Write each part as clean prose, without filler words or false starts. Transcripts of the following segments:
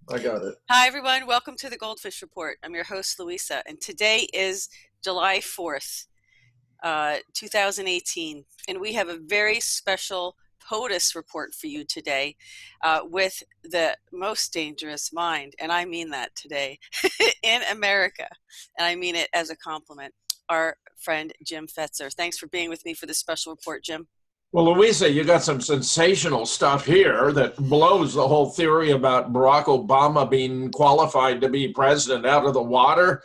I got it. Hi, everyone. Welcome to the GoldFish Report. I'm your host, Louisa, and today is July 4th, 2018, and we have a very special POTUS report for you today with the most dangerous mind, and I mean that today, in America, and I mean it as a compliment, our friend Jim Fetzer. Thanks for being with me for this special report, Jim. Well, Louisa, you got some sensational stuff here that blows the whole theory about Barack Obama being qualified to be president out of the water.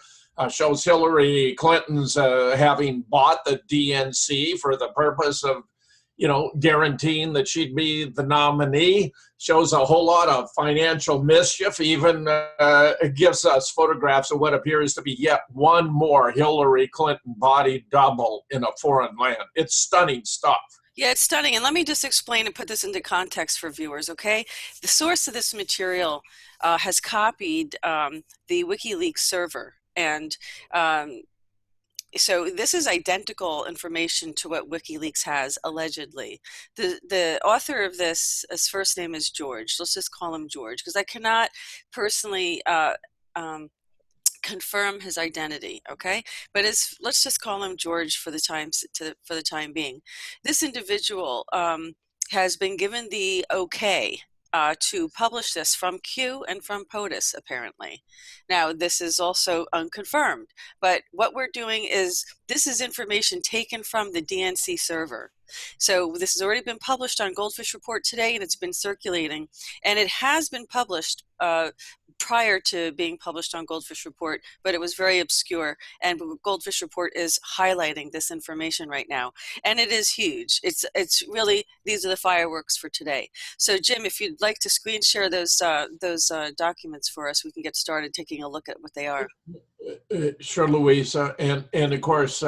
Shows Hillary Clinton's having bought the DNC for the purpose of, guaranteeing that she'd be the nominee. Shows a whole lot of financial mischief. Even it gives us photographs of what appears to be yet one more Hillary Clinton body double in a foreign land. It's stunning stuff. Yeah, it's stunning. And let me just explain and put this into context for viewers, okay? The source of this material has copied the WikiLeaks server. And so this is identical information to what WikiLeaks has, allegedly. The author of this, his first name is George. Let's just call him George, because I cannot personally confirm his identity, okay? But let's just call him George for the time being. This individual has been given the okay to publish this from Q and from POTUS, apparently. Now, this is also unconfirmed, but what we're doing is this is information taken from the DNC server. So this has already been published on GoldFish Report today, and it's been circulating, and it has been published prior to being published on GoldFish Report, but it was very obscure, and GoldFish Report is highlighting this information right now, and it is huge. It's really, these are the fireworks for today. So Jim, if you'd like to screen share those documents for us, we can get started taking a look at what they are. Sure, Louisa. And of course,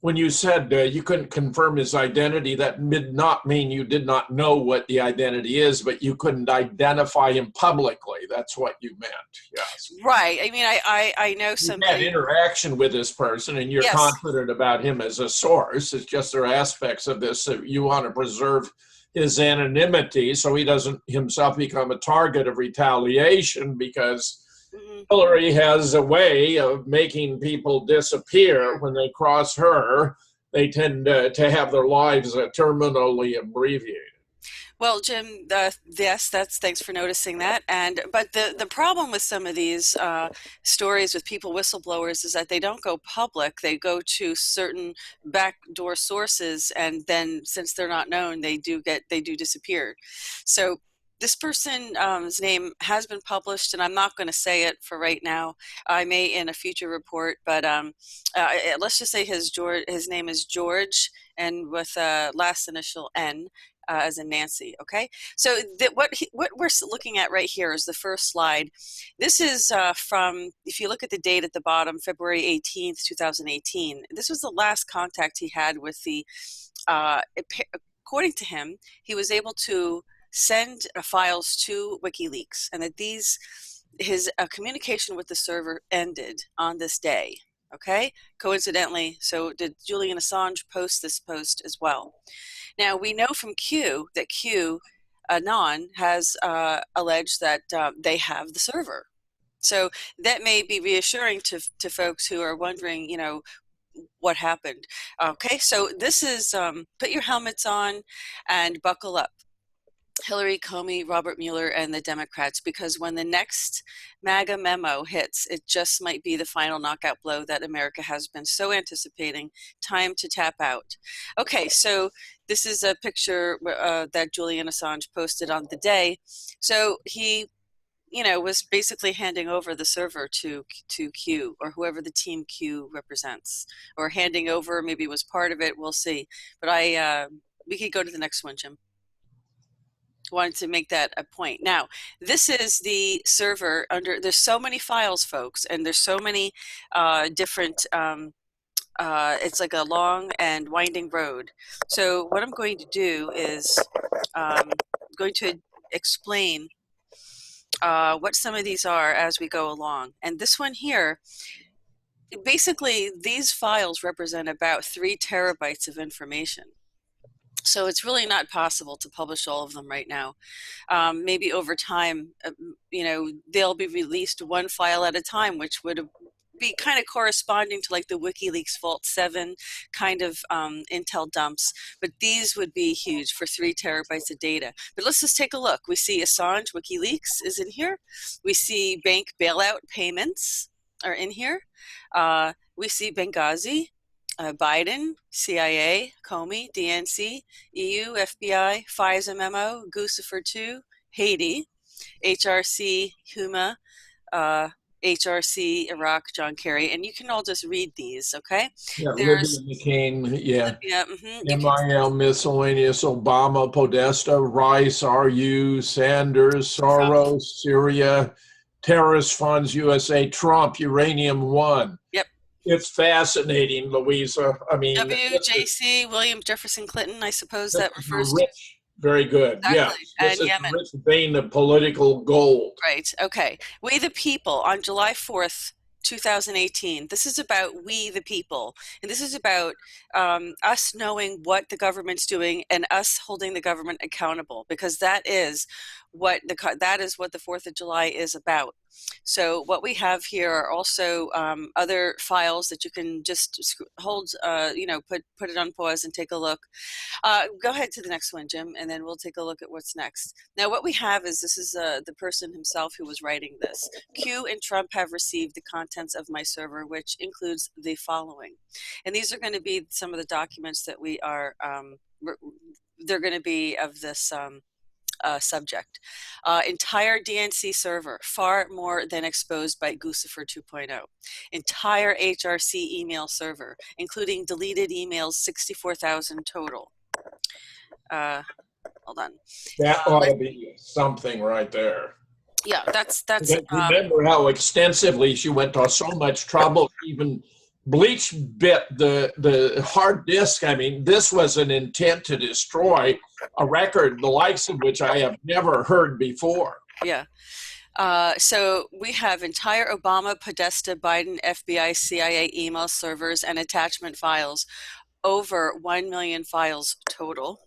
when you said you couldn't confirm his identity, that did not mean you did not know what the identity is, but you couldn't identify him publicly. That's what you meant. Yes. Right. I mean, I know You somebody. had interaction with this person, and you're Yes. confident about him as a source. It's just there are aspects of this that you want to preserve his anonymity so he doesn't himself become a target of retaliation, because Mhm. Hillary has a way of making people disappear. When they cross her, they tend to have their lives terminally abbreviated. Well, Jim, yes, thanks for noticing that. But the problem with some of these stories with people whistleblowers is that they don't go public. They go to certain backdoor sources, and then since they're not known, they do disappear. So this person's name has been published, and I'm not going to say it for right now. I may in a future report, but let's just say his name is George, and with last initial N. As in Nancy, okay? So what we're looking at right here is the first slide. This is from, if you look at the date at the bottom, February 18th, 2018. This was the last contact he had with the, according to him, he was able to send files to WikiLeaks, and that his communication with the server ended on this day, okay? Coincidentally, so did Julian Assange post this post as well. Now, we know from Q that Anon has alleged that they have the server. So that may be reassuring to folks who are wondering, what happened. Okay, so this is, put your helmets on and buckle up. Hillary, Comey, Robert Mueller, and the Democrats, because when the next MAGA memo hits, it just might be the final knockout blow that America has been so anticipating. Time to tap out. Okay, so this is a picture that Julian Assange posted on the day. So he, was basically handing over the server to Q, or whoever the team Q represents, or handing over, maybe was part of it. We'll see. But we could go to the next one, Jim. Wanted to make that a point. Now, this is the server there's so many files, folks, and there's so many different, it's like a long and winding road. So what I'm going to do is going to explain what some of these are as we go along. And this one here, basically, these files represent about 3 terabytes of information. So it's really not possible to publish all of them right now. Maybe over time, they'll be released one file at a time, which would be kind of corresponding to like the WikiLeaks Vault 7 kind of intel dumps, but these would be huge for 3 terabytes of data. But let's just take a look. We see Assange, WikiLeaks is in here. We see bank bailout payments are in here. We see Benghazi, Biden, CIA, Comey, DNC, EU, FBI, FISA memo, Guccifer 2, Haiti, HRC, Huma, HRC, Iraq, John Kerry, and you can all just read these, okay? Yeah, Libya, There's McCain, yeah. Libya, MIL, Miscellaneous, Obama, Podesta, Rice, RU, Sanders, Trump. Soros, Syria, terrorist funds, USA, Trump, Uranium One. Yep. It's fascinating, Louisa. I mean, WJC, William Jefferson Clinton, I suppose that refers to. Rich, very good. Exactly. Yeah, this And is Yemen. the rich vein of political gold. Right. Okay. We the People on July 4th, 2018. This is about we the people. And this is about us knowing what the government's doing and us holding the government accountable, because that is what the 4th of July is about. So what we have here are also other files that you can just hold, put it on pause and take a look. Go ahead to the next one, Jim, and then we'll take a look at what's next. Now, what we have is this is the person himself who was writing this. Q and Trump have received the contents of my server, which includes the following. And these are going to be some of the documents that we are, they're going to be of this subject. Entire DNC server, far more than exposed by Guccifer 2.0. Entire HRC email server, including deleted emails, 64,000 total. Hold on. That ought to be something right there. Yeah, that's. Remember how extensively she went to so much trouble, even bleach bit the hard disk. I mean, this was an intent to destroy a record the likes of which I have never heard before. Yeah. So we have entire Obama, Podesta, Biden, FBI, CIA email servers and attachment files, over 1 million files total.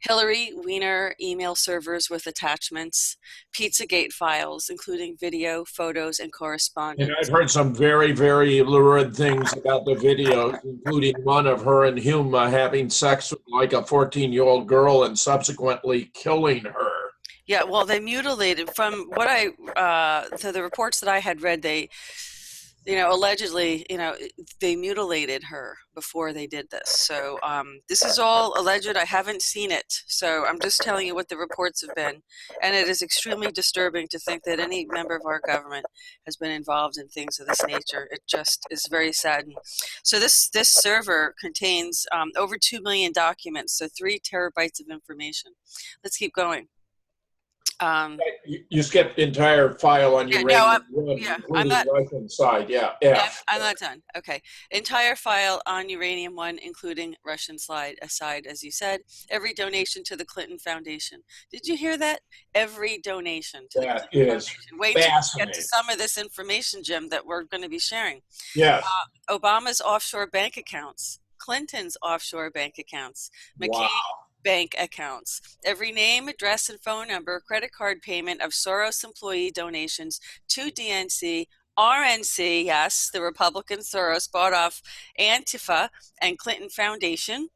Hillary Weiner email servers with attachments, Pizzagate files, including video, photos, and correspondence. And I've heard some very, very lurid things about the videos, including one of her and Huma having sex with like a 14-year-old girl and subsequently killing her. Yeah, well, they mutilated, from what so the reports that I had read, they, allegedly, they mutilated her before they did this. So this is all alleged. I haven't seen it. So I'm just telling you what the reports have been. And it is extremely disturbing to think that any member of our government has been involved in things of this nature. It just is very saddening. So this server contains over 2 million documents, so 3 terabytes of information. Let's keep going. You skipped the entire file on your I'm not. Russian side. Yeah, I'm not done. Okay, entire file on uranium one, including Russian aside, as you said. Every donation to the Clinton Foundation. Did you hear that? Every donation to the Clinton Foundation. Wait till we get to some of this information, Jim, that we're going to be sharing. Yes. Obama's offshore bank accounts, Clinton's offshore bank accounts, McCain bank accounts, every name, address, and phone number, credit card payment of Soros employee donations to DNC, RNC, yes, the Republican Soros bought off Antifa and Clinton Foundation.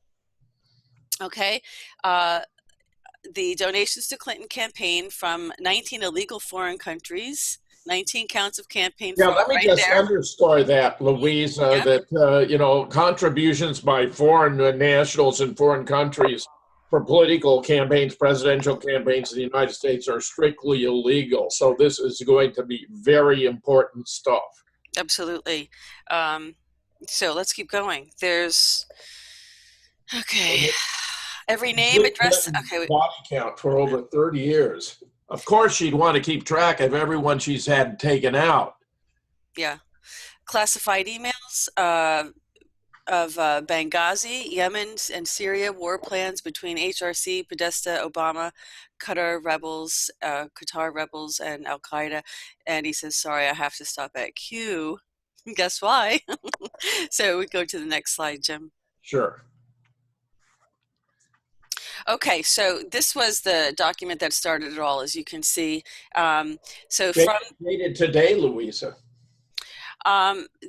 Okay. The donations to Clinton campaign from 19 illegal foreign countries, 19 counts of campaign fraud. Yeah, let me just underscore that, Louisa, that, contributions by foreign nationals in foreign countries for political campaigns, presidential campaigns in the United States are strictly illegal. So this is going to be very important stuff. Absolutely. So let's keep going. There's, every name, address. Okay. Body count for over 30 years. Of course, she'd want to keep track of everyone she's had taken out. Yeah. Classified emails of Benghazi, Yemen, and Syria war plans between HRC, Podesta, Obama, Qatar rebels, and Al Qaeda. And he says, "Sorry, I have to stop at Q." Guess why? So we go to the next slide, Jim. Sure. Okay, so this was the document that started it all, as you can see. So Dated, from dated today, Louisa.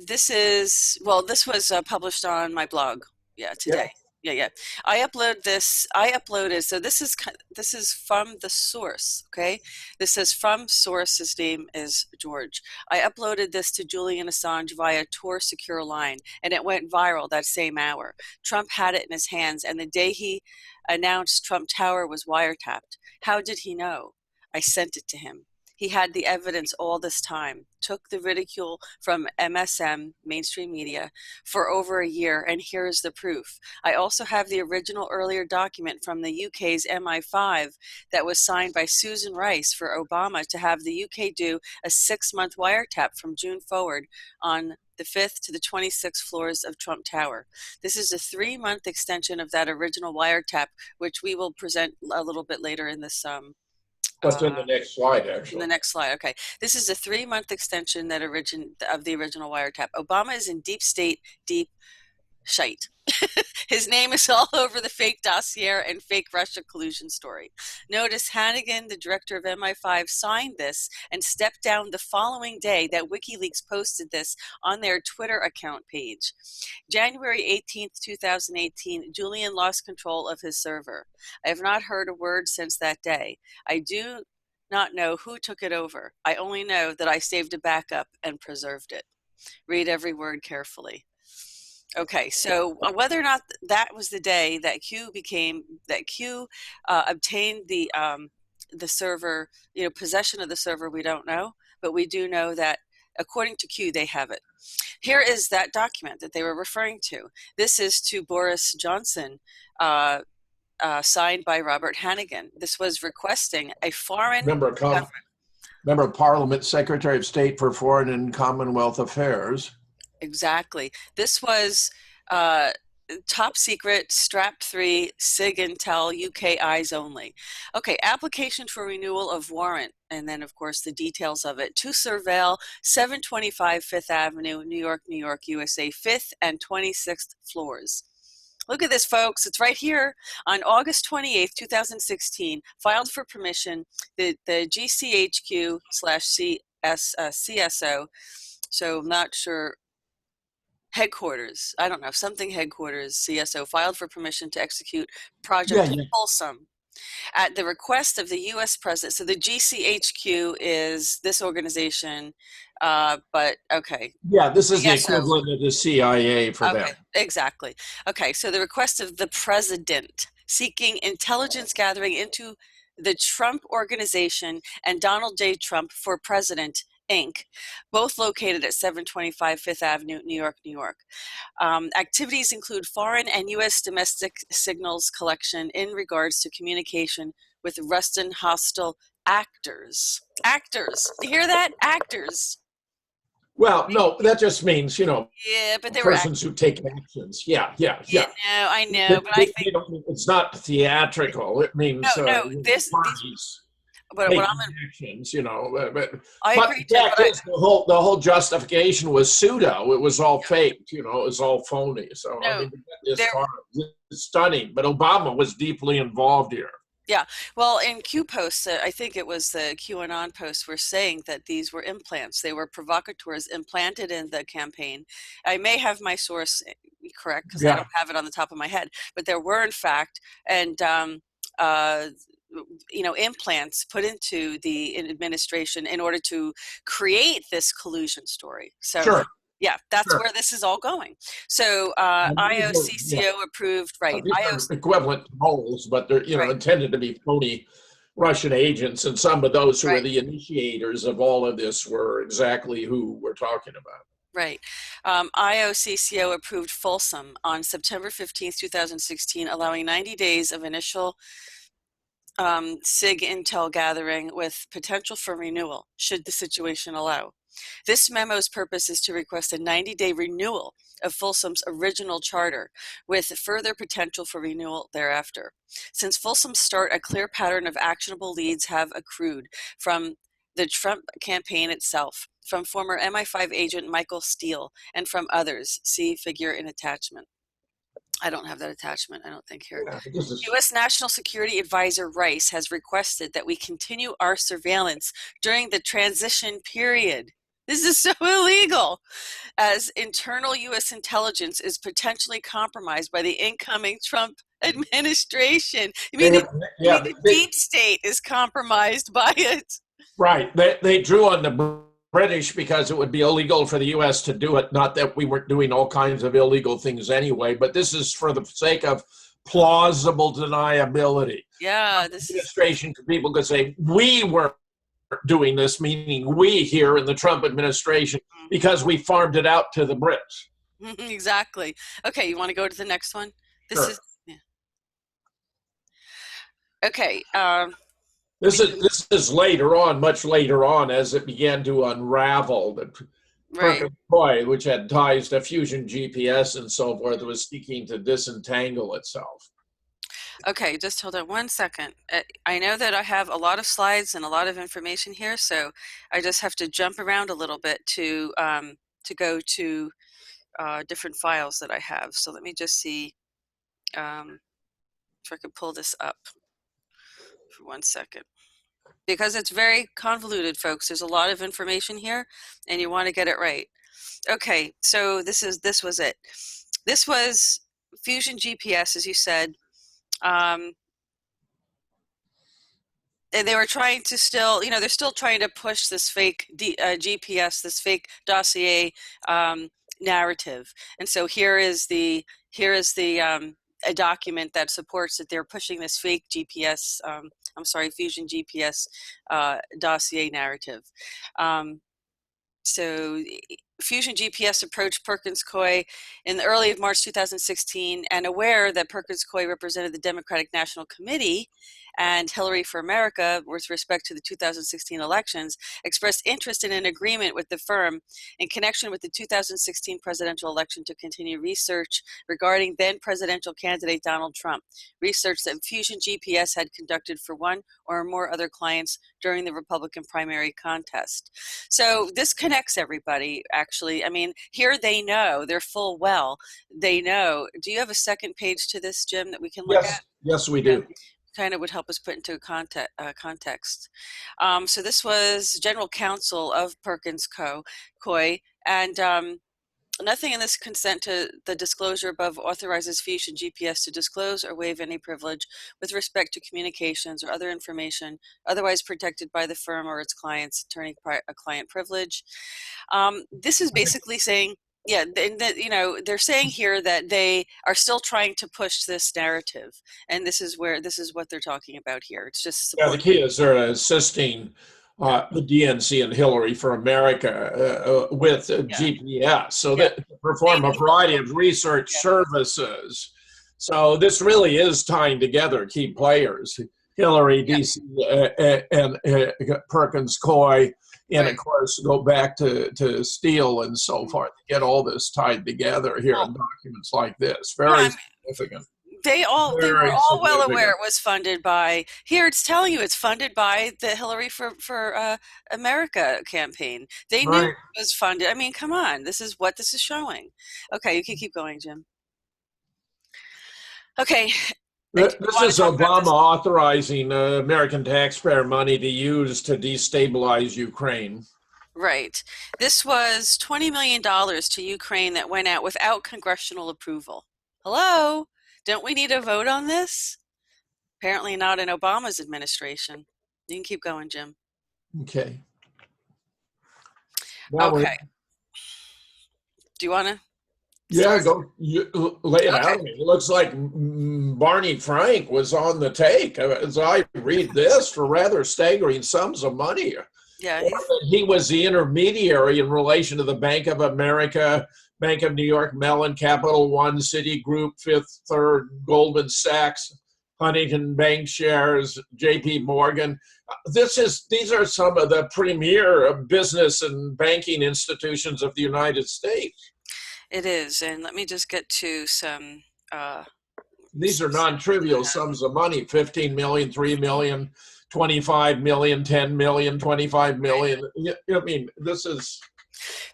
this is, well, this was published on my blog. Yeah, Yeah. today. Yeah, yeah. I upload this. I uploaded. So this is from the source. Okay, this says from source. His name is George. I uploaded this to Julian Assange via Tor Secure Line, and it went viral that same hour. Trump had it in his hands, and the day he announced Trump Tower was wiretapped. How did he know? I sent it to him. He had the evidence all this time, took the ridicule from MSM, mainstream media, for over a year, and here's the proof. I also have the original earlier document from the UK's MI5 that was signed by Susan Rice for Obama to have the UK do a 6-month wiretap from June forward on the 5th to the 26th floors of Trump Tower. This is a 3-month extension of that original wiretap, which we will present a little bit later in this What's in the next slide, in the actually? next slide. Okay. This is a 3-month extension that of the original wiretap. Obama is in deep state, deep shite. His name is all over the fake dossier and fake Russia collusion story. Notice Hannigan, the director of MI5, signed this and stepped down the following day that WikiLeaks posted this on their Twitter account page. January 18th, 2018, Julian lost control of his server. I have not heard a word since that day. I do not know who took it over. I only know that I saved a backup and preserved it. Read every word carefully. Okay, so whether or not that was the day that Q obtained the server, possession of the server, we don't know, but we do know that according to Q, they have it. Here is that document that they were referring to. This is to Boris Johnson, signed by Robert Hannigan. This was requesting a foreign government. Member of Parliament, Secretary of State for Foreign and Commonwealth Affairs. Exactly. This was top secret, strap 3, SIG Intel, UK eyes only. Okay, application for renewal of warrant, and then of course the details of it, to surveil 725 Fifth Avenue, New York, New York, USA, 5th and 26th floors. Look at this, folks. It's right here. On August 28th, 2016, filed for permission, the GCHQ slash CSO, so I'm not sure, headquarters, I don't know, something headquarters, CSO, filed for permission to execute Project Folsom at the request of the U.S. President. So the GCHQ is this organization, but okay. Yeah, this is the CSO. equivalent of the CIA for them. Okay, exactly. Okay, so the request of the president seeking intelligence gathering into the Trump Organization and Donald J. Trump for President, Inc., both located at 725 Fifth Avenue, New York, New York. Activities include foreign and U.S. domestic signals collection in regards to communication with Russian hostile actors. Actors. You hear that? Actors. Well, no, that just means, Yeah, but they were persons who take actions. Yeah. I know, but I think it's not theatrical. It means no. parties But taking what I'm actions. I But agree, the Ted, fact but is, the whole justification was pseudo. It was all faked. It was all phony. So No, I mean, to get this far, it's stunning. But Obama was deeply involved here. yeah. Well, in Q posts, I think it was the QAnon posts were saying that these were implants. They were provocateurs implanted in the campaign. I may have my source correct because I don't have it on the top of my head, but there were in fact, and implants put into the administration in order to create this collusion story. So. Sure. Yeah, that's where this is all going. So IOCCO approved, right? These are equivalent to moles, but they're intended to be phony Russian agents, and some of those who are the initiators of all of this were exactly who we're talking about. Right. IOCCO approved Folsom on September 15th, 2016, allowing 90 days of initial SIG intel gathering with potential for renewal, should the situation allow. This memo's purpose is to request a 90-day renewal of Folsom's original charter, with further potential for renewal thereafter. Since Folsom's start, a clear pattern of actionable leads have accrued from the Trump campaign itself, from former MI5 agent Michael Steele, and from others. See figure in attachment. I don't have that attachment, I don't think, here. Yeah, this is, U.S. National Security Advisor Rice has requested that we continue our surveillance during the transition period. This is so illegal, as internal U.S. intelligence is potentially compromised by the incoming Trump administration. yeah, The deep state is compromised by it. right. They drew on the British because it would be illegal for the U.S. to do it. Not that we weren't doing all kinds of illegal things anyway, but this is for the sake of plausible deniability. Yeah, The administration, people could say, we were doing this, meaning we here in the Trump administration, because we farmed it out to the Brits. Exactly. Okay, you want to go to the next one? This Sure. is yeah. Okay. This is later on, much later on, as it began to unravel. That Right. Perkins Coie, which had ties to Fusion GPS and so forth, was seeking to disentangle itself. Okay, just hold on one second. I know that I have a lot of slides and a lot of information here, so I just have to jump around a little bit to go to different files that I have. So let me just see if I can pull this up for 1 second. Because it's very convoluted, folks. There's a lot of information here, and you want to get it right. Okay, so this was it. This was Fusion GPS, as you said. And they were trying to still, they're still trying to push this fake GPS, this fake dossier narrative. And so here is a document that supports that they're pushing this fake GPS, Fusion GPS dossier narrative. So Fusion GPS approached Perkins Coie in the early of March 2016, and aware that Perkins Coie represented the Democratic National Committee and Hillary for America with respect to the 2016 elections, expressed interest in an agreement with the firm in connection with the 2016 presidential election to continue research regarding then presidential candidate Donald Trump, research that Fusion GPS had conducted for one or more other clients during the Republican primary contest. So this connects everybody, actually. I mean, here they know, they're full well, they know. Do you have a second page to this, Jim, that we can look at? Yes, we do. Kind of would help us put into context. So this was General Counsel of Perkins Coie, and nothing in this consent to the disclosure above authorizes Fusion GPS to disclose or waive any privilege with respect to communications or other information otherwise protected by the firm or its clients, attorney-client privilege. This is basically saying, yeah, they're saying here that they are still trying to push this narrative, and this is what they're talking about here. It's just support. Yeah, the key is they're assisting the DNC and Hillary for America with GPS, so that to perform a variety of research services. So this really is tying together key players: Hillary, DC, and Perkins Coie. And of course, go back to Steele and so forth to get all this tied together here in documents like this. Very significant. They were all well aware it was funded by. Here, it's telling you it's funded by the Hillary for America campaign. They knew it was funded. I mean, come on, this is what this is showing. Okay, you can keep going, Jim. Okay. This is Obama authorizing American taxpayer money to use to destabilize Ukraine. Right. This was $20 million to Ukraine that went out without congressional approval. Hello? Don't we need a vote on this? Apparently not in Obama's administration. You can keep going, Jim. Okay. Okay. Do you want to? Yeah, lay it out. It looks like Barney Frank was on the take as I read this for rather staggering sums of money. Yeah, he was the intermediary in relation to the Bank of America, Bank of New York, Mellon, Capital One, Citigroup, Fifth Third, Goldman Sachs, Huntington Bank Shares, J.P. Morgan. These are some of the premier business and banking institutions of the United States. It is, and let me just get to some. These are non-trivial sums of money: 15 million, 3 million, 25 million, 10 million, 25 million. I mean, this is.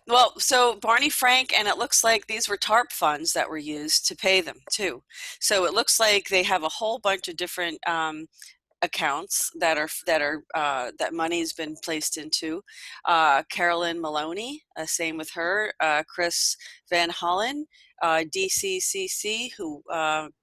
Well, so Barney Frank, and it looks like these were TARP funds that were used to pay them too. So it looks like they have a whole bunch of different accounts that money's been placed into. Carolyn Maloney, same with her. Chris Van Hollen, DCCC, who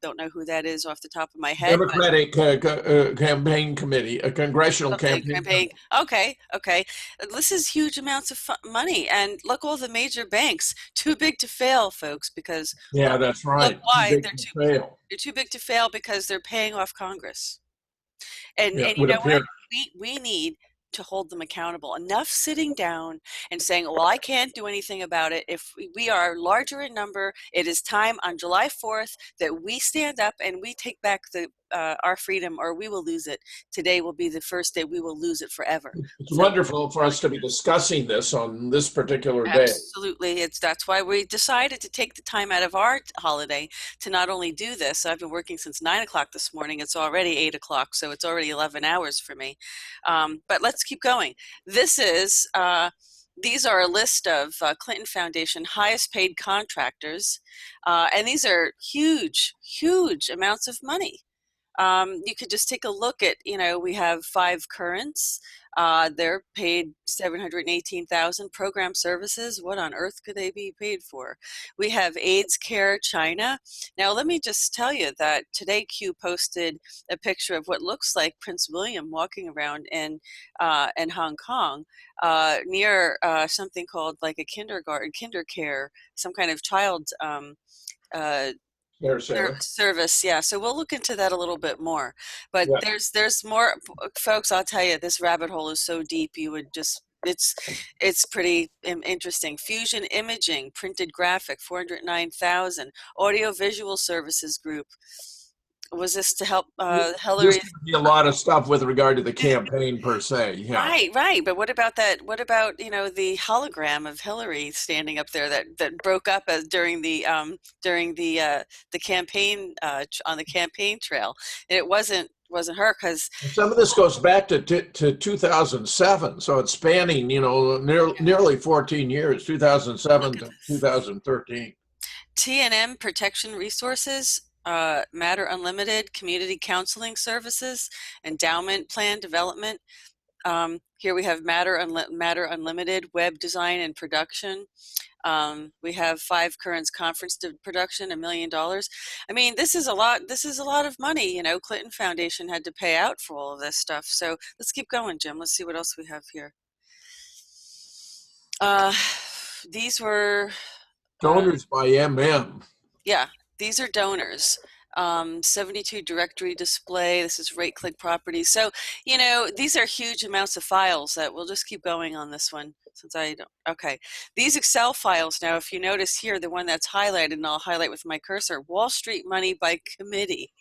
don't know who that is off the top of my head, but Democratic Campaign Committee, a congressional something campaign campaign. committee. Okay, okay. This is huge amounts of money, and look, all the major banks too big to fail, folks. Because Yeah, that's look right. Too why big to fail. they're too big to fail because they're paying off Congress. Yeah, And you would know what? appear. We need to hold them accountable. Enough sitting down and saying, "Well, I can't do anything about it." If we are larger in number, it is time on July 4th that we stand up and we take back our freedom, or we will lose it. Today will be the first day we will lose it forever. It's So wonderful for us to be discussing this on this particular day. absolutely, that's why we decided to take the time out of our holiday to not only do this. I've been working since 9 o'clock this morning. It's already 8 o'clock, so it's already 11 hours for me. But let's keep going. This is these are a list of Clinton Foundation highest paid contractors, and these are huge amounts of money. You could just take a look at, we have 5 currents. They're paid 718,000. Program services. What on earth could they be paid for? We have AIDS Care China. Now, let me just tell you that today Q posted a picture of what looks like Prince William walking around in Hong Kong, near something called like a kindergarten, kinder care, some kind of child uh, There, Sarah. service. Yeah, so we'll look into that a little bit more, but Yeah. there's more, folks. I'll tell you, this rabbit hole is so deep, you would just, it's pretty interesting. Fusion Imaging, printed graphic, 409,000. Audio Visual Services Group, was this to help This Hillary? could be a lot of stuff with regard to the campaign per se. Yeah. Right. But what about that? What about, the hologram of Hillary standing up there that broke up during the campaign, on the campaign trail? And it wasn't her, because Some of this goes back to 2007, so it's spanning, nearly 14 years, 2007 look at to this. 2013. T&M Protection Resources, Matter Unlimited, Community Counseling Services, Endowment Plan Development. Here we have Matter Unlimited, Web Design and Production. We have 5 currents conference production, $1 million. I mean, this is a lot. This is a lot of money. Clinton Foundation had to pay out for all of this stuff. So let's keep going, Jim. Let's see what else we have here. These were Donors by MM. yeah, these are donors. 72 directory display. This is right click properties. So, these are huge amounts of files that we'll just keep going on this one since I don't. Okay. These Excel files, now, if you notice here, the one that's highlighted, and I'll highlight with my cursor, Wall Street money by committee.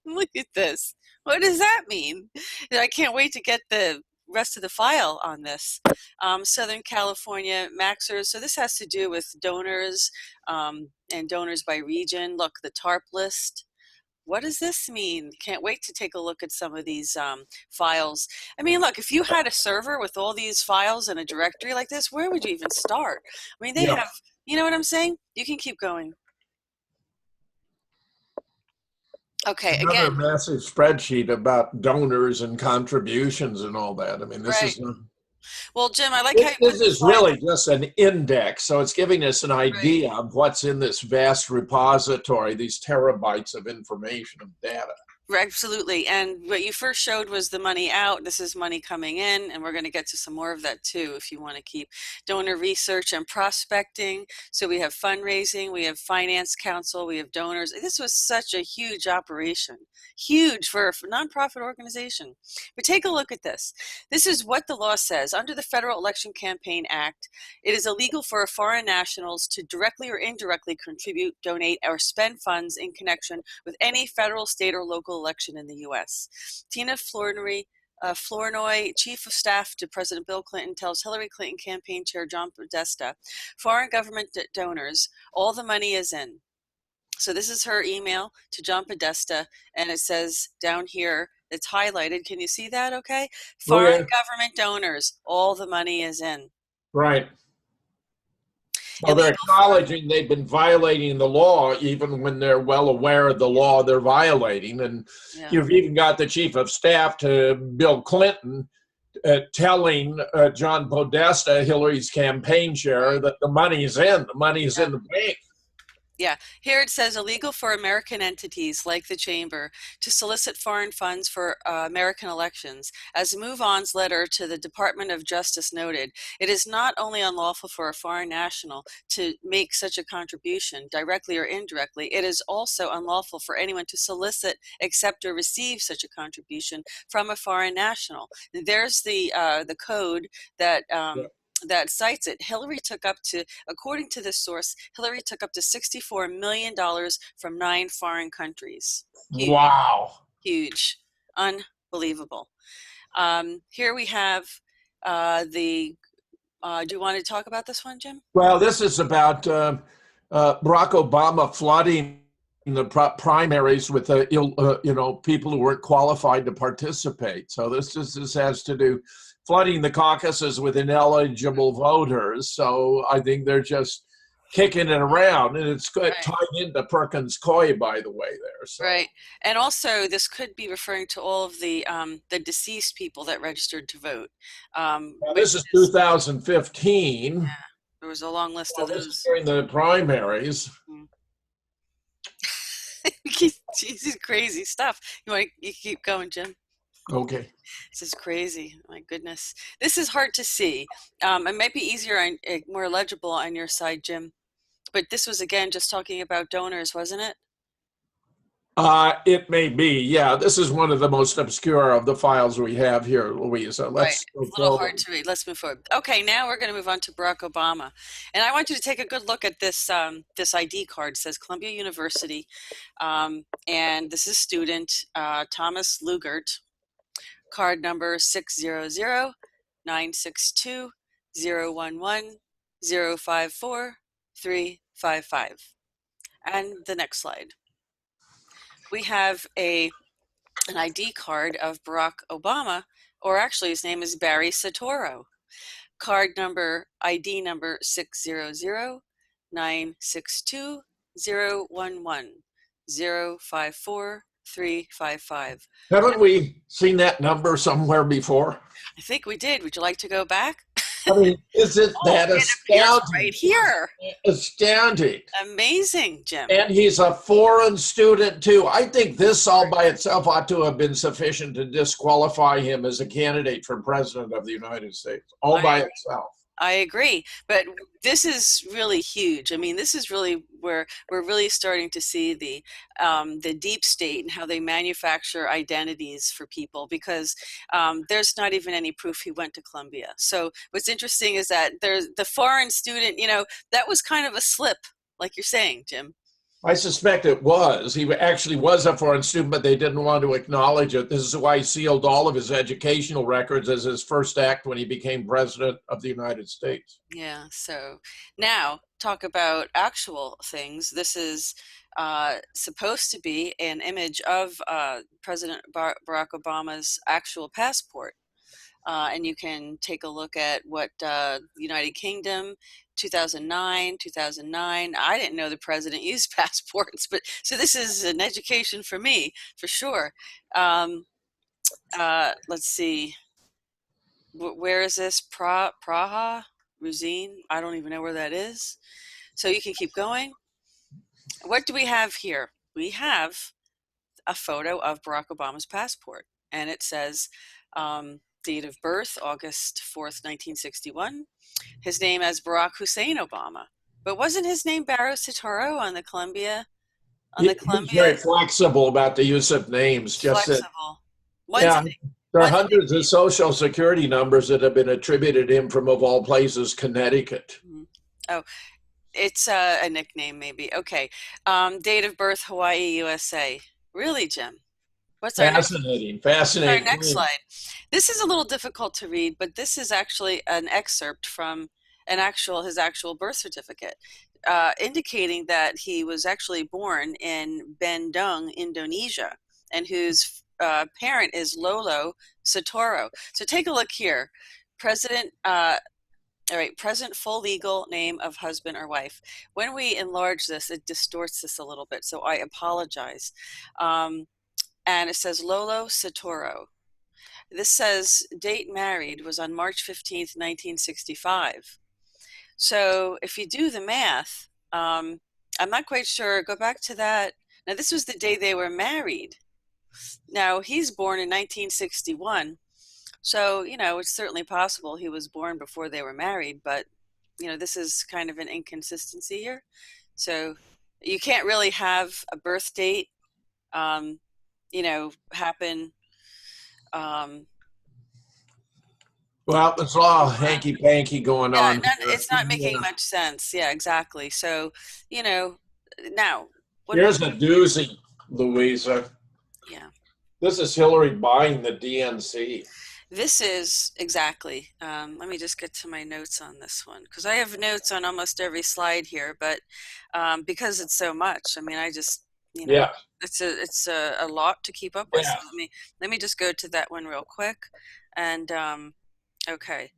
Look at this. What does that mean? I can't wait to get the rest of the file on this. Southern California Maxers. So this has to do with donors, and donors by region. Look, the TARP list. What does this mean? Can't wait to take a look at some of these files. I mean, look, if you had a server with all these files in a directory like this, where would you even start? I mean, they Yeah. have, you know what I'm saying? You can keep going. Okay, Another again, massive spreadsheet about donors and contributions and all that. I mean, this right. is Well, Jim, I like how you put this the is slide. really just an index, so it's giving us an Right. idea of what's in this vast repository, these terabytes of information and data. Absolutely. And what you first showed was the money out. This is money coming in, and we're going to get to some more of that too if you want to keep. Donor research and prospecting. So we have fundraising, we have finance council, we have donors. This was such a huge operation, huge for a nonprofit organization. But take a look at this. This is what the law says. Under the Federal Election Campaign Act, it is illegal for foreign nationals to directly or indirectly contribute, donate, or spend funds in connection with any federal, state, or local election in the U.S. Tina Flournoy, Chief of Staff to President Bill Clinton, tells Hillary Clinton campaign chair John Podesta, foreign government donors, all the money is in. So this is her email to John Podesta, and it says down here, it's highlighted. Can you see that okay? Foreign government donors, all the money is in. Right. Well, they're Illegal for acknowledging they've been violating the law, even when they're well aware of the law they're violating. And yeah. you've even got the chief of staff to Bill Clinton telling John Podesta, Hillary's campaign chair, that the money's in. The money's in the bank. Yeah, here it says illegal for American entities like the Chamber to solicit foreign funds for American elections. As MoveOn's letter to the Department of Justice noted, it is not only unlawful for a foreign national to make such a contribution, directly or indirectly, it is also unlawful for anyone to solicit, accept, or receive such a contribution from a foreign national. There's the code that that cites it. Hillary took up to, according to this source, Hillary took up to $64 million from 9 foreign countries. Huge, Wow. huge, unbelievable. Here we have do you want to talk about this one, Jim? Well, this is about Barack Obama flooding the primaries with people who weren't qualified to participate. So this has to do flooding the caucuses with ineligible voters. So I think they're just kicking it around, and it's good, tied into Perkins Coie, by the way, there. So. Right, and also this could be referring to all of the deceased people that registered to vote. This is 2015. Yeah, there was a long list of those during the primaries. This is crazy stuff. You keep going, Jim? Okay. This is crazy. My goodness. This is hard to see. It might be easier and more legible on your side, Jim. But this was, again, just talking about donors, wasn't it? It may be. Yeah, this is one of the most obscure of the files we have here, Louisa. Let's go forward. A little hard to read. Let's move forward. Okay, now we're going to move on to Barack Obama. And I want you to take a good look at this this ID card. It says Columbia University. And this is student Thomas Lugert. Card number 600-962-011-054-355. And the next slide. We have an ID card of Barack Obama, or actually his name is Barry Soetoro. Card number, ID number 600-962-011-054-355. Haven't we seen that number somewhere before? I think we did. Would you like to go back? I mean, isn't that astounding? Right here. Astounding. Amazing, Jim. And he's a foreign student, too. I think this all by itself ought to have been sufficient to disqualify him as a candidate for president of the United States, all by itself. I agree, but this is really huge. I mean, this is really where we're really starting to see the deep state and how they manufacture identities for people, because there's not even any proof he went to Columbia. So what's interesting is that there's the foreign student, that was kind of a slip, like you're saying, Jim. I suspect it was. He actually was a foreign student, but they didn't want to acknowledge it. This is why he sealed all of his educational records as his first act when he became president of the United States. Yeah, so now talk about actual things. This is supposed to be an image of President Barack Obama's actual passport. And you can take a look at what United Kingdom, 2009. I didn't know the president used passports, but so this is an education for me, for sure. Let's see. Where is this? Praha? Ruzine? I don't even know where that is. So you can keep going. What do we have here? We have a photo of Barack Obama's passport, and it says date of birth, August 4th, 1961. His name as Barack Hussein Obama. But wasn't his name Barry Soetoro on the Columbia? He's very flexible about the use of names. Flexible. There are hundreds of social security numbers that have been attributed to him from, of all places, Connecticut. Oh, it's a nickname maybe. Okay. Date of birth, Hawaii, USA. Really, Jim? What's fascinating. Our next slide. This is a little difficult to read, but this is actually an excerpt from his actual birth certificate, indicating that he was actually born in Bandung, Indonesia, and whose parent is Lolo Soetoro. So take a look here. President All right, present full legal name of husband or wife. When we enlarge this, it distorts this a little bit, so I apologize. And it says Lolo Satoro. This says date married was on March 15th, 1965. So if you do the math, I'm not quite sure. Go back to that. Now, this was the day they were married. Now, he's born in 1961. So, it's certainly possible he was born before they were married, but, this is kind of an inconsistency here. So you can't really have a birth date, happen. Well, it's all hanky panky going Yeah, on here. it's not making Yeah. much sense. Yeah, exactly. So, now, when Here's a doozy, Louisa. yeah. This is Hillary buying the DNC. This is exactly. Let me just get to my notes on this one because I have notes on almost every slide here, but because it's so much, I mean, I just, Yeah. it's a lot to keep up with. Yeah. So let me just go to that one real quick, and okay.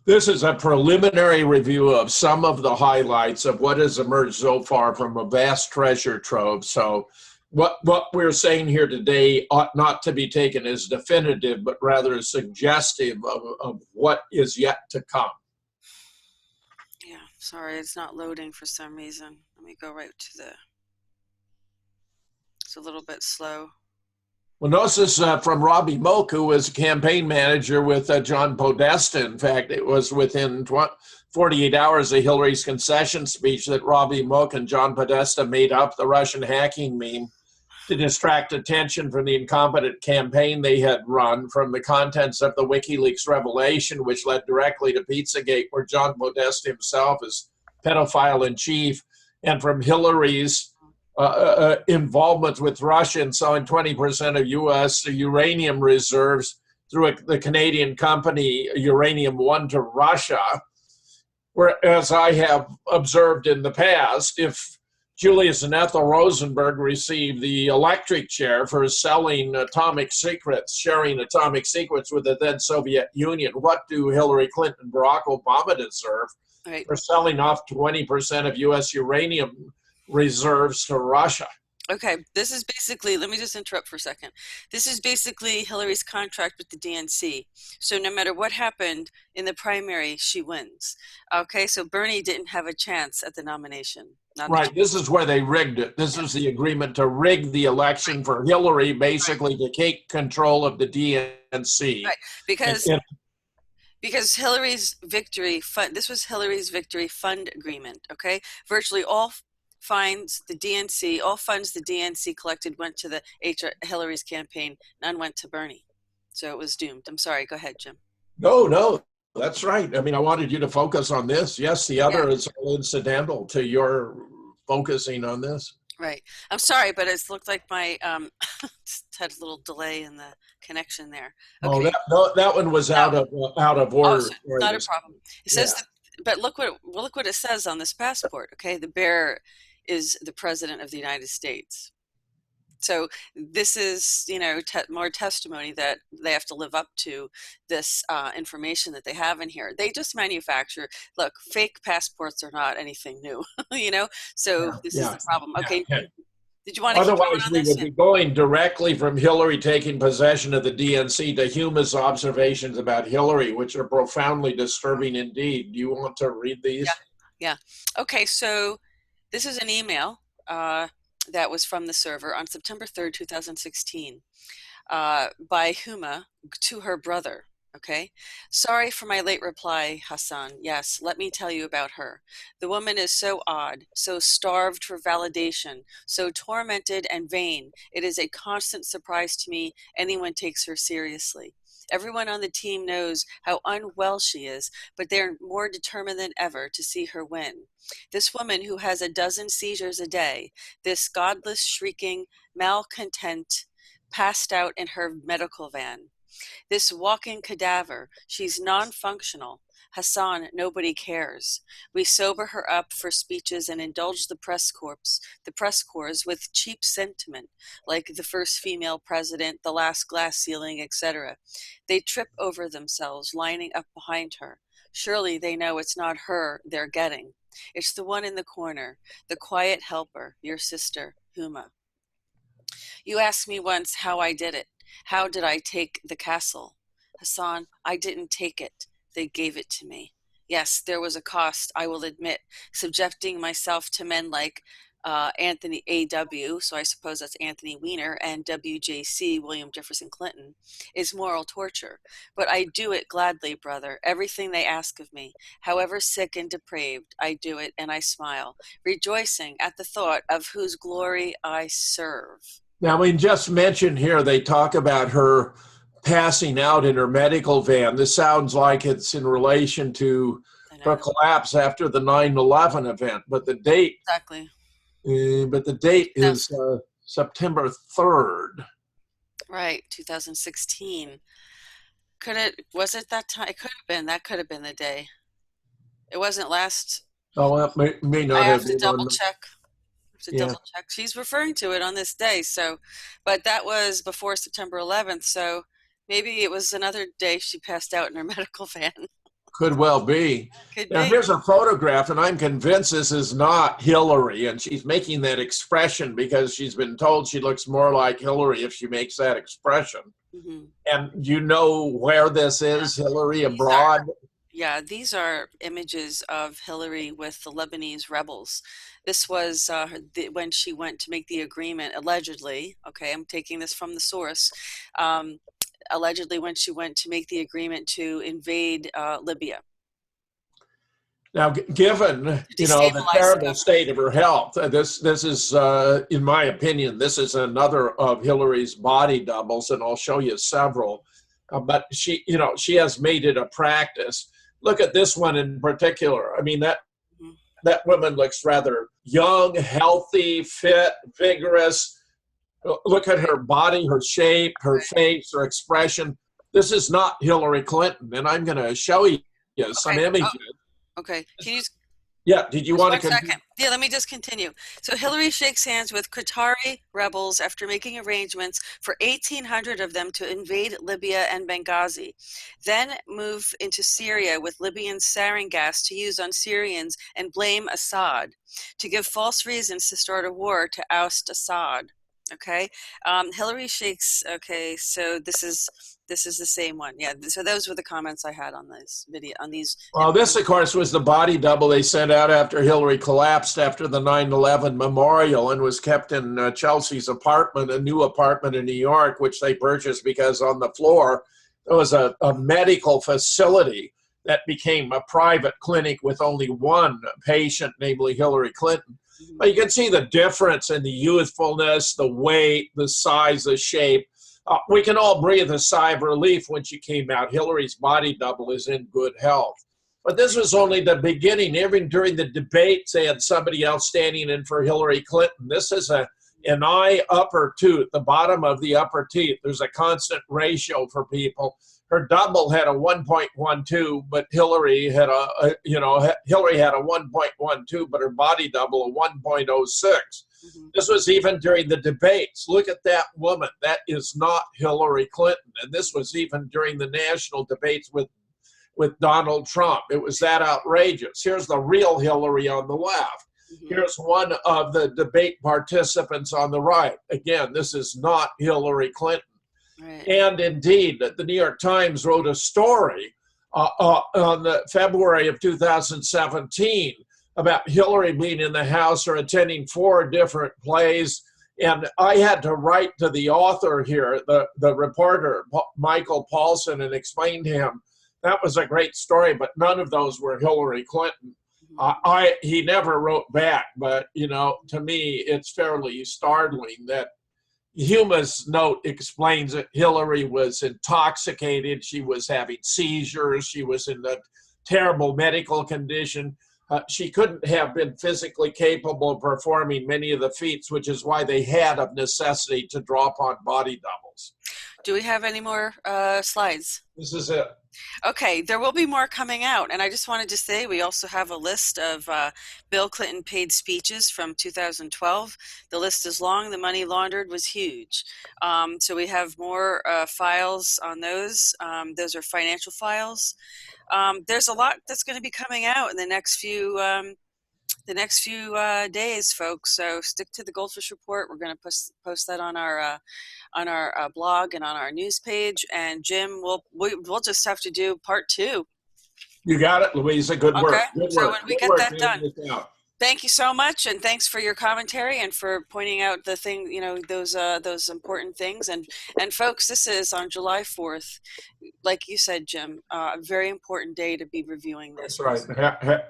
This is a preliminary review of some of the highlights of what has emerged so far from a vast treasure trove. So what we're saying here today ought not to be taken as definitive, but rather suggestive of what is yet to come. Yeah, sorry, it's not loading for some reason. Let me go right to it's a little bit slow. Well, notice this from Robbie Moak, who was a campaign manager with John Podesta. In fact, it was within 48 hours of Hillary's concession speech that Robbie Moak and John Podesta made up the Russian hacking meme to distract attention from the incompetent campaign they had run from the contents of the WikiLeaks revelation, which led directly to Pizzagate, where John Podesta himself is pedophile in chief, and from Hillary's involvement with Russia in selling 20% of U.S. uranium reserves through the Canadian company Uranium One to Russia. Whereas I have observed in the past, if Julius and Ethel Rosenberg received the electric chair for selling atomic secrets, sharing atomic secrets with the then Soviet Union, what do Hillary Clinton and Barack Obama deserve for selling off 20% of U.S. uranium reserves to Russia? Okay, this is basically, let me just interrupt for a second. This is basically Hillary's contract with the DNC. So no matter what happened in the primary, she wins. Okay, so Bernie didn't have a chance at the nomination. Right, this is where they rigged it. This is the agreement to rig the election for Hillary, basically to take control of the DNC. Right, because Hillary's victory fund, this was Hillary's victory fund agreement, okay? Virtually all funds the DNC collected went to the Hillary's campaign. None went to Bernie. So it was doomed. I'm sorry. Go ahead, Jim. No, that's right. I mean, I wanted you to focus on this. Yes, the other is all incidental to your focusing on this. Right. I'm sorry, but it's looked like my just had a little delay in the connection there. Okay. Oh, that one was out of order. So not a problem. It says that, but look what it says on this passport. Okay, the bearer is the President of the United States. So this is, more testimony that they have to live up to this information that they have in here. They just manufacture, look, fake passports are not anything new, so this is the problem. Okay. Yeah. Did you want to Otherwise, we would be going directly from Hillary taking possession of the DNC to Huma's observations about Hillary, which are profoundly disturbing indeed. Do you want to read these? Yeah. Okay, so this is an email that was from the server on September 3rd, 2016, by Huma to her brother. Okay. Sorry for my late reply, Hassan. Yes, let me tell you about her. The woman is so odd, so starved for validation, so tormented and vain. It is a constant surprise to me anyone takes her seriously. Everyone on the team knows how unwell she is, but they're more determined than ever to see her win. This woman who has a dozen seizures a day, this godless, shrieking, malcontent, passed out in her medical van. This walking cadaver, she's non-functional. Hassan, nobody cares. We sober her up for speeches and indulge the press corps with cheap sentiment, like the first female president, the last glass ceiling, etc. They trip over themselves, lining up behind her. Surely they know it's not her they're getting. It's the one in the corner, the quiet helper, your sister, Huma. You asked me once how I did it. How did I take the castle? Hassan, I didn't take it. They gave it to me. Yes, there was a cost, I will admit. Subjecting myself to men like Anthony A.W., so I suppose that's Anthony Weiner, and W.J.C., William Jefferson Clinton, is moral torture. But I do it gladly, brother, everything they ask of me. However sick and depraved, I do it, and I smile, rejoicing at the thought of whose glory I serve. Now, we just mentioned here, they talk about her passing out in her medical van. This sounds like it's in relation to her collapse after the 9/11 event, but the date Exactly. Is September 3rd. Right, 2016. Was it that time? It could have been. That could have been the day. It wasn't last. Oh, that may not I have have been. to double check. Double check. She's referring to it on this day. So, but that was before September 11th. So maybe it was another day she passed out in her medical van. Could well be. Now, here's a photograph, and I'm convinced this is not Hillary, and she's making that expression because she's been told she looks more like Hillary if she makes that expression. Mm-hmm. And you know where this is, Hillary abroad? These are images of Hillary with the Lebanese rebels. This was when she went to make the agreement, allegedly. Okay, I'm taking this from the source. Allegedly when she went to make the agreement to invade Libya. Now, given the terrible state of her health, this is, in my opinion, this is another of Hillary's body doubles, and I'll show you several. But she has made it a practice. Look at this one in particular. I mean, that woman looks rather young, healthy, fit, vigorous. Look at her body, her shape, her face, her expression. This is not Hillary Clinton, and I'm going to show you some images. Okay. Can you? Yeah. Did you want to? 1 second. Yeah. Let me just continue. So Hillary shakes hands with Qatari rebels after making arrangements for 1,800 of them to invade Libya and Benghazi, then move into Syria with Libyan sarin gas to use on Syrians and blame Assad, to give false reasons to start a war to oust Assad. Okay, Hillary shakes. Okay, so this is the same one. Yeah. So those were the comments I had on this video. On these. Well, this of course was the body double they sent out after Hillary collapsed after the 9/11 memorial and was kept in Chelsea's apartment, a new apartment in New York, which they purchased because on the floor there was a medical facility that became a private clinic with only one patient, namely Hillary Clinton. But you can see the difference in the youthfulness, the weight, the size, the shape. We can all breathe a sigh of relief when she came out. Hillary's body double is in good health. But this was only the beginning. Even during the debates, they had somebody else standing in for Hillary Clinton. This is an eye upper tooth, the bottom of the upper teeth. There's a constant ratio for people. Her double had a 1.12, but Hillary had Hillary had a 1.12, but her body double a 1.06. Mm-hmm. This was even during the debates. Look at that woman. That is not Hillary Clinton. And this was even during the national debates with Donald Trump. It was that outrageous. Here's the real Hillary on the left. Mm-hmm. Here's one of the debate participants on the right. Again, this is not Hillary Clinton. Right. And indeed, the New York Times wrote a story on February of 2017 about Hillary being in the House or attending 4 different plays. And I had to write to the author here, the reporter, Michael Paulson, and explain to him that was a great story, but none of those were Hillary Clinton. He never wrote back, but to me, it's fairly startling that Huma's note explains that Hillary was intoxicated. She was having seizures. She was in a terrible medical condition. She couldn't have been physically capable of performing many of the feats, which is why they had of necessity to draw upon body doubles. Do we have any more slides? This is it. Okay, there will be more coming out. And I just wanted to say we also have a list of Bill Clinton paid speeches from 2012. The list is long. The money laundered was huge. So we have more files on those. Those are financial files. There's a lot that's going to be coming out in the next few days, folks. So stick to the GoldFish Report. We're going to post that on our blog and on our news page. And Jim, we'll just have to do part 2. You got it, Louisa. Good work. Okay. Good So work. when we Good get work that getting done. this out. Thank you so much, and thanks for your commentary and for pointing out the thing, those important things. And folks, this is on July 4th, like you said, Jim, a very important day to be reviewing this. That's right.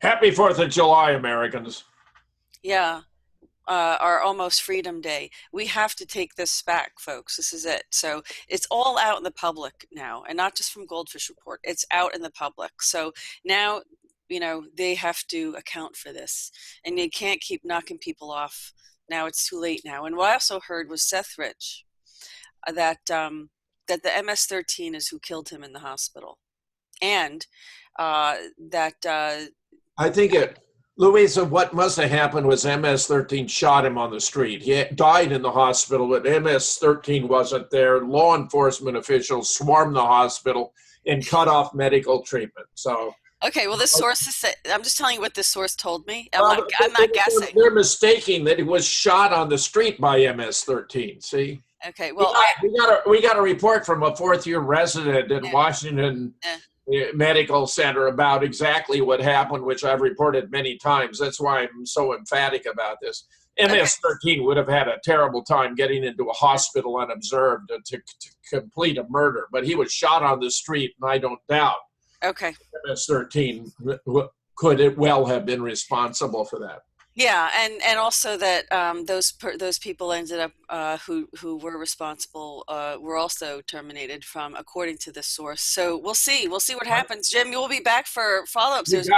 Happy 4th of July, Americans. Yeah, our almost Freedom Day. We have to take this back, folks. This is it. So it's all out in the public now, and not just from GoldFish Report. It's out in the public. So now, they have to account for this, and you can't keep knocking people off. Now it's too late now. And what I also heard was Seth Rich, that the MS-13 is who killed him in the hospital, and that I think Louisa, what must have happened was MS-13 shot him on the street. He died in the hospital, but MS-13 wasn't there. Law enforcement officials swarmed the hospital and cut off medical treatment. So. Okay, well, this source is. I'm just telling you what this source told me. I'm not guessing. They're mistaking that he was shot on the street by MS-13. See. Okay, well, we got a report from a 4th-year resident in Washington Medical Center about exactly what happened, which I've reported many times. That's why I'm so emphatic about this. MS-13 would have had a terrible time getting into a hospital unobserved to complete a murder, but he was shot on the street, and I don't doubt. Okay. MS-13 could it well have been responsible for that. Yeah, and also that those people ended up who were responsible were also terminated from, according to this source. So we'll see what happens. Jim, you will be back for follow-ups. There's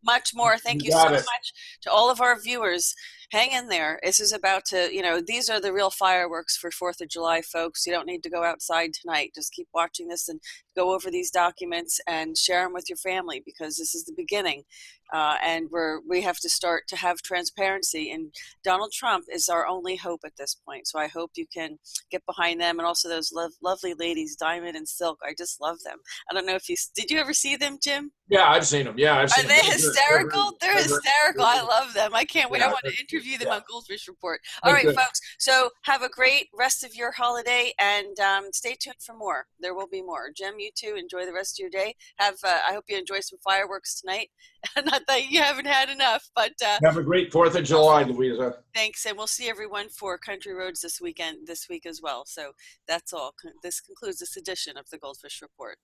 much more. Thank you so much to all of our viewers. Hang in there. This is about to, these are the real fireworks for 4th of July, folks. You don't need to go outside tonight. Just keep watching this and go over these documents and share them with your family, because this is the beginning. And we have to start to have transparency. And Donald Trump is our only hope at this point. So I hope you can get behind them, and also those lovely ladies, Diamond and Silk. I just love them. I don't know if did you ever see them, Jim? Yeah, I've seen them. Yeah, I've seen them. Are they hysterical? They're hysterical. I love them. I can't wait. I want to interview them on GoldFish Report. All right, folks. So have a great rest of your holiday, and stay tuned for more. There will be more. Jim, you too. Enjoy the rest of your day. I hope you enjoy some fireworks tonight. Not that you haven't had enough, but have a great 4th of July, Louisa. Thanks, and we'll see everyone for Country Roads this week as well. So that's all. This concludes this edition of the GoldFish Report.